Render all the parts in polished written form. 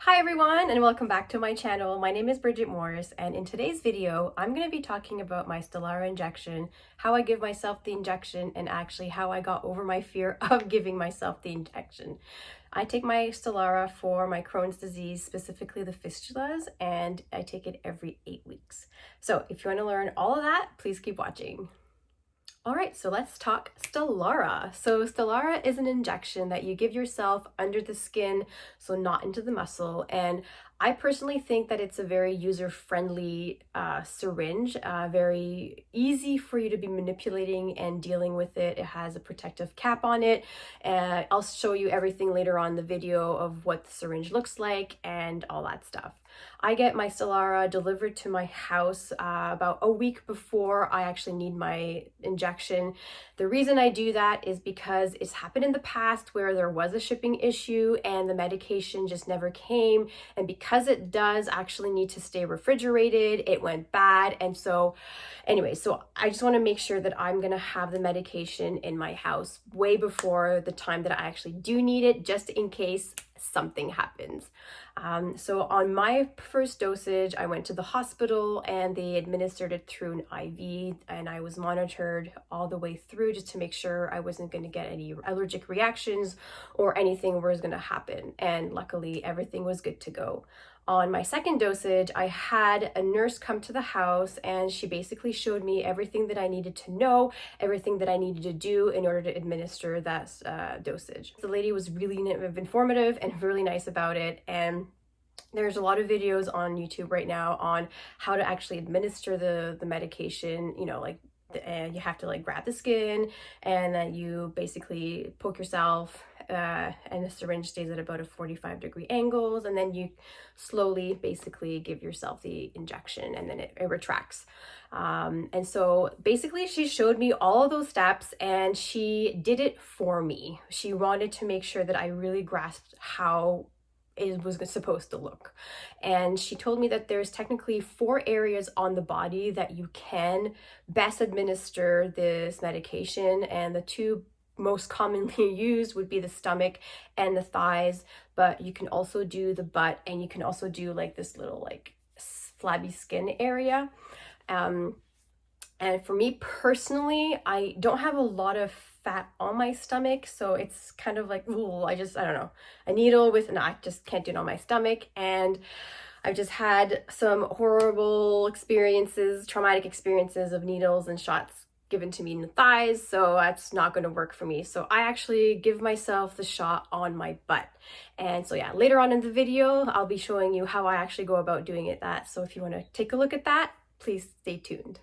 Hi everyone and welcome back to my channel. My name is Bridget Morris, and in today's video I'm going to be talking about my Stelara injection, how I give myself the injection, and actually how I got over my fear of giving myself the injection. I take my Stelara for my Crohn's disease, specifically the fistulas, and I take it every 8 weeks. So if you want to learn all of that, please keep watching. All right, so let's talk Stelara. So Stelara is an injection that you give yourself under the skin, so not into the muscle. And I personally think that it's a very user-friendly syringe, very easy for you to be manipulating and dealing with it. It has a protective cap on it. I'll show you everything later on in the video of what the syringe looks like and all that stuff. I get my Stelara delivered to my house about a week before I actually need my injection. The reason I do that is because it's happened in the past where there was a shipping issue and the medication just never came. And because it does actually need to stay refrigerated, it went bad. And so anyway, so I just want to make sure that I'm going to have the medication in my house way before the time that I actually do need it, just in case something happens. So on my first dosage, I went to the hospital and they administered it through an IV, and I was monitored all the way through just to make sure I wasn't going to get any allergic reactions or anything was going to happen. And luckily everything was good to go. On my second dosage, I had a nurse come to the house and she basically showed me everything that I needed to know, everything that I needed to do in order to administer that dosage. The lady was really informative and really nice about it, and there's a lot of videos on YouTube right now on how to actually administer the medication, and you have to grab the skin and then you basically poke yourself and the syringe stays at about a 45-degree angles, and then you slowly basically give yourself the injection and then it retracts. And so basically she showed me all of those steps and she did it for me. She wanted to make sure that I really grasped how it was supposed to look. And she told me that there's technically 4 areas on the body that you can best administer this medication, and the 2 most commonly used would be the stomach and the thighs, but you can also do the butt, and you can also do this little flabby skin area. And for me personally, I don't have a lot of fat on my stomach, so it's kind of ooh, I don't know, a needle with, and I just can't do it on my stomach. And I've just had some horrible experiences, traumatic experiences of needles and shots given to me in the thighs, so that's not going to work for me. So I actually give myself the shot on my butt. And so yeah, later on in the video, I'll be showing you how I actually go about doing it. So if you want to take a look at that, please stay tuned.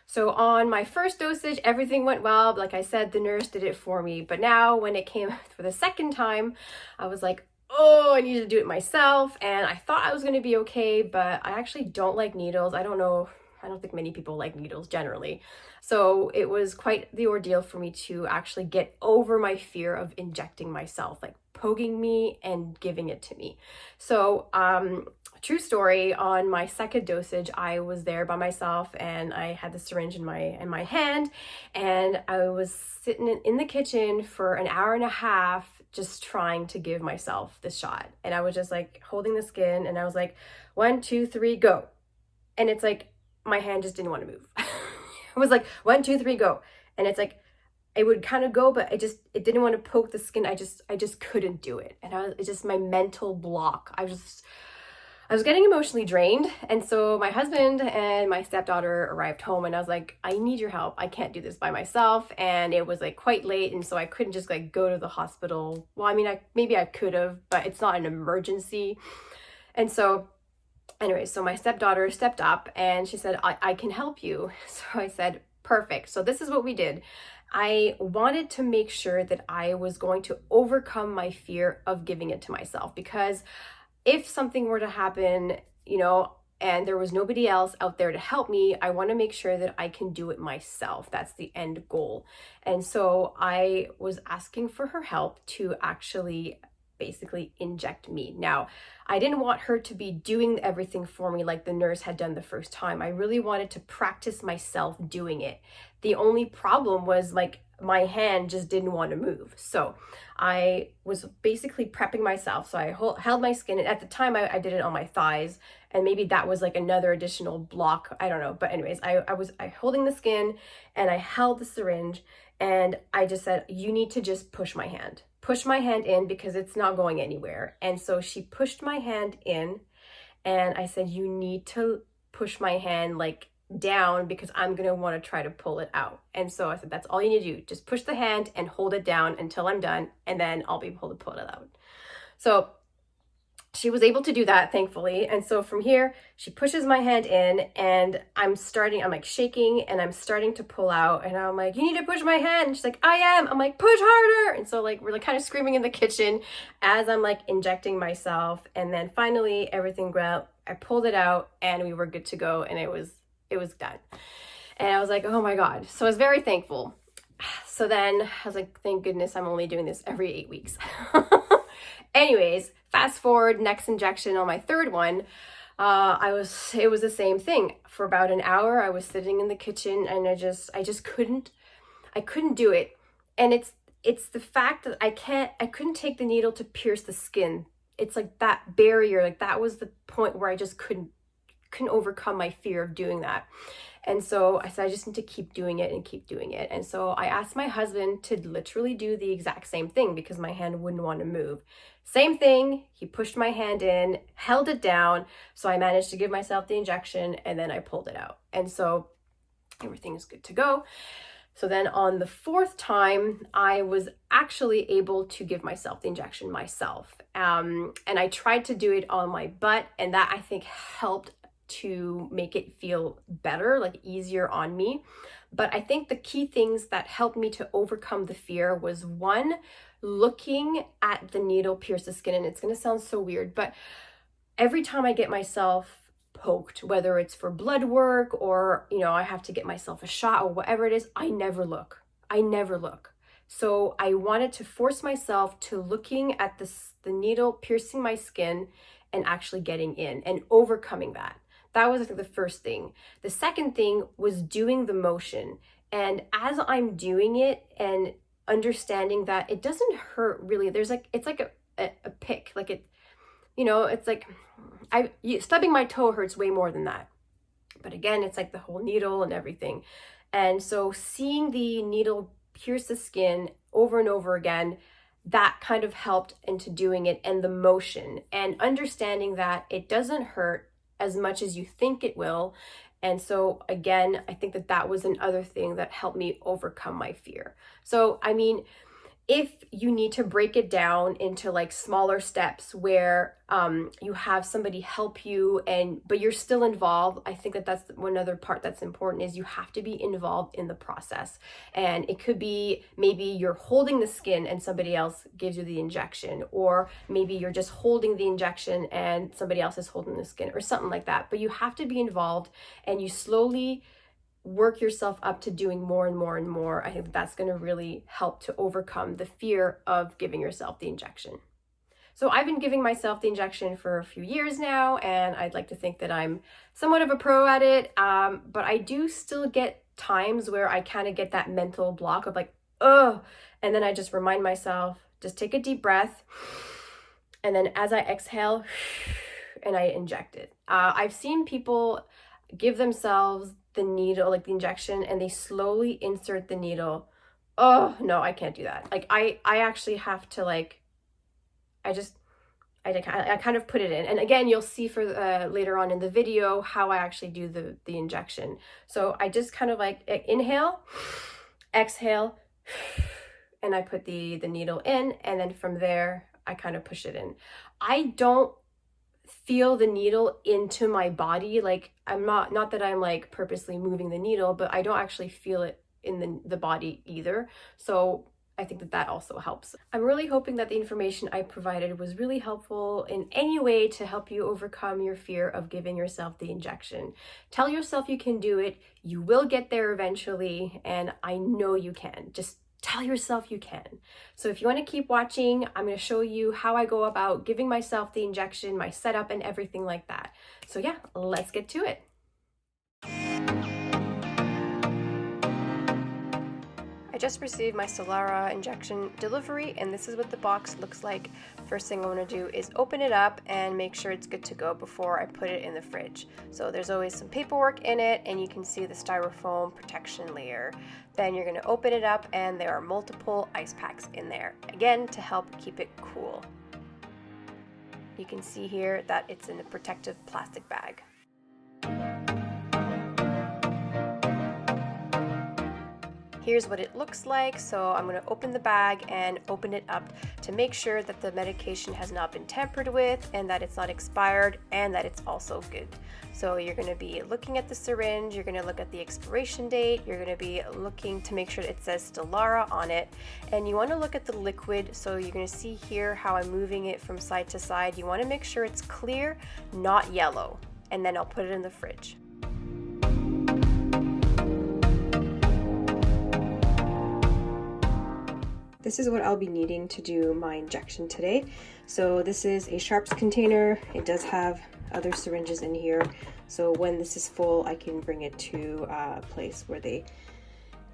So on my first dosage, everything went well. Like I said, the nurse did it for me. But now when it came for the second time, I was like, oh, I need to do it myself. And I thought I was going to be okay, but I actually don't like needles. I don't think many people like needles generally. So it was quite the ordeal for me to actually get over my fear of injecting myself, poking me and giving it to me. So true story, on my second dosage, I was there by myself and I had the syringe in my hand, and I was sitting in the kitchen for an hour and a half just trying to give myself this shot. And I was just holding the skin and I was like, 1, 2, 3, go. And it's my hand just didn't want to move. It was 1, 2, 3, go. And it's it would kind of go, but it didn't want to poke the skin. I just couldn't do it. And it's just my mental block. I was getting emotionally drained. And so my husband and my stepdaughter arrived home and I was like, I need your help. I can't do this by myself. And it was quite late. And so I couldn't just go to the hospital. Well, I mean, maybe I could have, but it's not an emergency. And so anyway, so my stepdaughter stepped up and she said, I can help you. So I said, perfect. So this is what we did. I wanted to make sure that I was going to overcome my fear of giving it to myself, because if something were to happen, and there was nobody else out there to help me, I want to make sure that I can do it myself. That's the end goal. And so I was asking for her help to actually basically inject me. Now, I didn't want her to be doing everything for me like the nurse had done the first time. I really wanted to practice myself doing it. The only problem was my hand just didn't want to move. So I was basically prepping myself. So I held my skin, and at the time I did it on my thighs, and maybe that was like another additional block, I don't know. But anyways, I was holding the skin, and I held the syringe, and I just said, you need to just push my hand in, because it's not going anywhere. And so she pushed my hand in, and I said, you need to push my hand like down, because I'm going to want to try to pull it out. And so I said, that's all you need to do. Just push the hand and hold it down until I'm done, and then I'll be able to pull it out. So she was able to do that, thankfully. And so from here, she pushes my hand in, and I'm like shaking, and I'm starting to pull out, and I'm like, you need to push my hand. And she's like, I am. I'm like, push harder. And so like, we're like kind of screaming in the kitchen as I'm like injecting myself. And then finally everything grabbed, I pulled it out, and we were good to go. And it was done. And I was like, oh my God. So I was very thankful. So then I was like, thank goodness I'm only doing this every 8 weeks. Anyways, fast forward, next injection on my third one, it was the same thing. For about an hour, I was sitting in the kitchen, and I just couldn't do it. And it's the fact that I couldn't take the needle to pierce the skin. It's like that barrier, like that was the point where I just couldn't overcome my fear of doing that. And so I said, I just need to keep doing it and keep doing it. And so I asked my husband to literally do the exact same thing, because my hand wouldn't want to move. Same thing. He pushed my hand in, held it down. So I managed to give myself the injection, and then I pulled it out. And so everything is good to go. So then on the fourth time, I was actually able to give myself the injection myself. And I tried to do it on my butt, and that I think helped to make it feel better, like easier on me. But I think the key things that helped me to overcome the fear was, one, looking at the needle pierce the skin. And it's going to sound so weird, but every time I get myself poked, whether it's for blood work or, I have to get myself a shot or whatever it is, I never look. So I wanted to force myself to looking at the needle piercing my skin and actually getting in and overcoming that. That was the first thing. The second thing was doing the motion. And as I'm doing it and understanding that it doesn't hurt really, it's like a pick, like it's like stubbing my toe hurts way more than that. But again, it's like the whole needle and everything. And so seeing the needle pierce the skin over and over again, that kind of helped into doing it, and the motion and understanding that it doesn't hurt as much as you think it will. And so again, I think that was another thing that helped me overcome my fear. So, I mean, if you need to break it down into like smaller steps where you have somebody help you, but you're still involved, I think that's one other part that's important, is you have to be involved in the process. And it could be maybe you're holding the skin and somebody else gives you the injection, or maybe you're just holding the injection and somebody else is holding the skin, or something like that. But you have to be involved, and you slowly work yourself up to doing more and more and more. I think that's going to really help to overcome the fear of giving yourself the injection. So I've been giving myself the injection for a few years now, and I'd like to think that I'm somewhat of a pro at it. But I do still get times where I kind of get that mental block of like, oh, and then I just remind myself, just take a deep breath. And then as I exhale, and I inject it. I've seen people give themselves the needle, like the injection, and they slowly insert the needle. Oh no, I can't do that. Like I actually have to like, I kind of put it in. And again, you'll see for later on in the video how I actually do the injection. So I just kind of like inhale, exhale, and I put the needle in, and then from there I kind of push it in. I don't feel the needle into my body. Like I'm not that I'm like purposely moving the needle, but I don't actually feel it in the body either. So I think that also helps. I'm really hoping that the information I provided was really helpful in any way to help you overcome your fear of giving yourself the injection. Tell yourself you can do it. You will get there eventually, and I know you can. Just tell yourself you can. So if you want to keep watching, I'm going to show you how I go about giving myself the injection, my setup, and everything like that. So yeah, let's get to it. I I just received my Stelara injection delivery, and this is what the box looks like. First thing I want to do is open it up and make sure it's good to go before I put it in the fridge. So there's always some paperwork in it, and you can see the styrofoam protection layer. Then you're going to open it up, and there are multiple ice packs in there, again to help keep it cool. You can see here that it's in a protective plastic bag. Here's what it looks like. So I'm going to open the bag and open it up to make sure that the medication has not been tampered with and that it's not expired and that it's also good. So you're going to be looking at the syringe, you're going to look at the expiration date, you're going to be looking to make sure it says Stelara on it, and you want to look at the liquid. So you're going to see here how I'm moving it from side to side. You want to make sure it's clear, not yellow, and then I'll put it in the fridge. This is what I'll be needing to do my injection today. So this is a sharps container. It does have other syringes in here. So when this is full, I can bring it to a place where they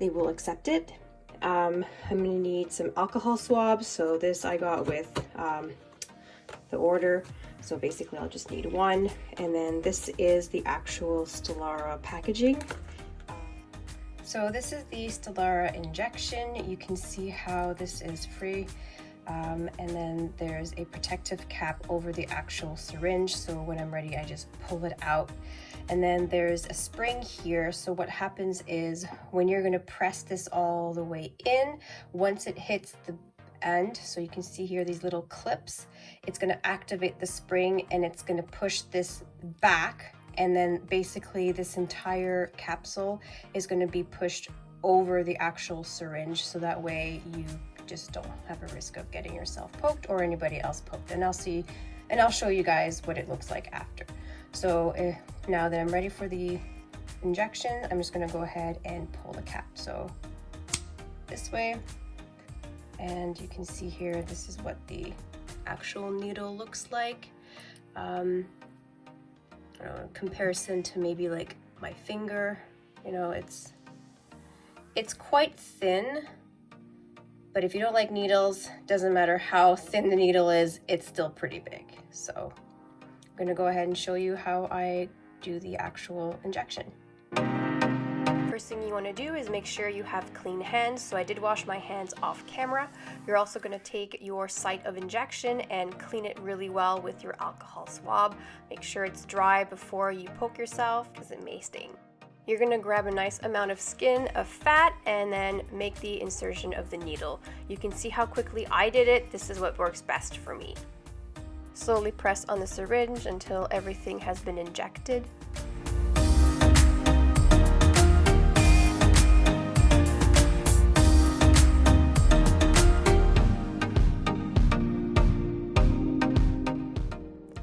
will accept it. I'm gonna need some alcohol swabs. So this I got with the order. So basically I'll just need one. And then this is the actual Stelara packaging. So this is the Stelara injection. You can see how this is free. And then there's a protective cap over the actual syringe. So when I'm ready, I just pull it out. And then there's a spring here. So what happens is when you're gonna press this all the way in, once it hits the end, so you can see here these little clips, it's gonna activate the spring and it's gonna push this back. And then basically this entire capsule is going to be pushed over the actual syringe, so that way you just don't have a risk of getting yourself poked or anybody else poked. And I'll show you guys what it looks like after. So now that I'm ready for the injection, I'm just going to go ahead and pull the cap. So this way, and you can see here, this is what the actual needle looks like. In comparison to maybe like my finger, you know, it's quite thin, but if you don't like needles, doesn't matter how thin the needle is, it's still pretty big. So I'm gonna go ahead and show you how I do the actual injection. First thing you want to do is make sure you have clean hands. So I did wash my hands off camera. You're also going to take your site of injection and clean it really well with your alcohol swab. Make sure it's dry before you poke yourself because it may sting. You're going to grab a nice amount of skin of fat and then make the insertion of the needle. You can see how quickly I did it. This is what works best for me. Slowly press on the syringe until everything has been injected.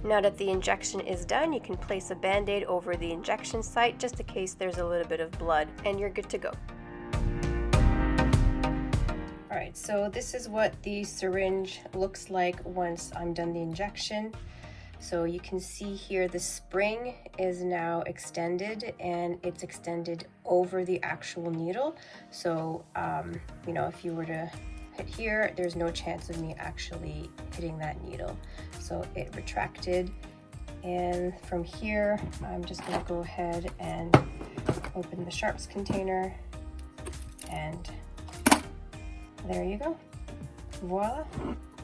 Now that the injection is done, you can place a band-aid over the injection site just in case there's a little bit of blood, and you're good to go. All right, so this is what the syringe looks like once I'm done the injection. So you can see here the spring is now extended, and it's extended over the actual needle. So, you know, if you were to hit here, there's no chance of me actually hitting that needle. So it retracted, and from here I'm just going to go ahead and open the sharps container, and there you go. Voila,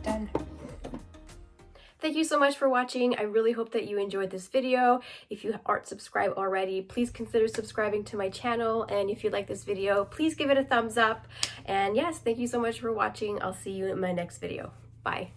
done. Thank you so much for watching. I really hope that you enjoyed this video. If you aren't subscribed already, please consider subscribing to my channel. And if you like this video, please give it a thumbs up. And yes, thank you so much for watching. I'll see you in my next video. Bye.